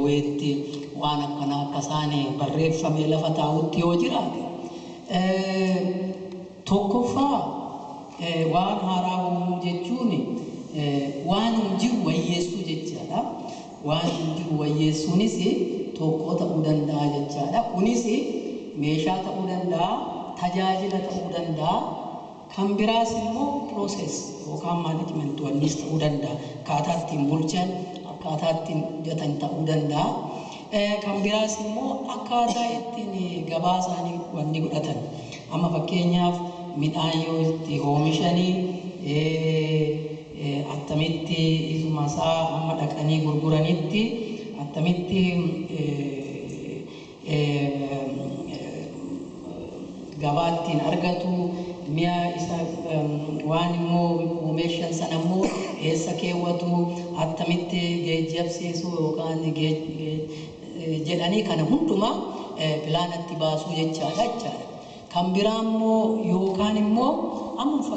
weetti waan akkana akkasaanii barreeffamee lafa taa'utti yoo jiraate tokkoffaa waan haaraa uumuu jechuun waan jiru wayyeessuu jechaadha. Waan jiru wayyeessuunis tokko ta'uu danda'a jechaadha. Kunis meeshaa ta'uu danda'a, tajaajila ta'uu danda'a, kan biraas immoo process yookaan management wannis ta'uu danda'a. Akkaataa ittiin bulchan, akkaataa ittiin hojjetan ta'uu danda'a. Kan biraas immoo akkaataa ittiin gabaa isaanii wanni godhatan. Amma fakkeenyaaf midhaan yoo itti oomishanii attamitti isuma isaa amma dhaqanii gurguranitti attamitti gabaa ittiin argatu mi'a isa waan immoo oomishan sana immoo eessa keewwatu attamitti geejjibsiisuu yookaan jedhanii kana hundumaa pilaanatti baasuu jechaadha. Kan biraa immoo yookaan immoo amma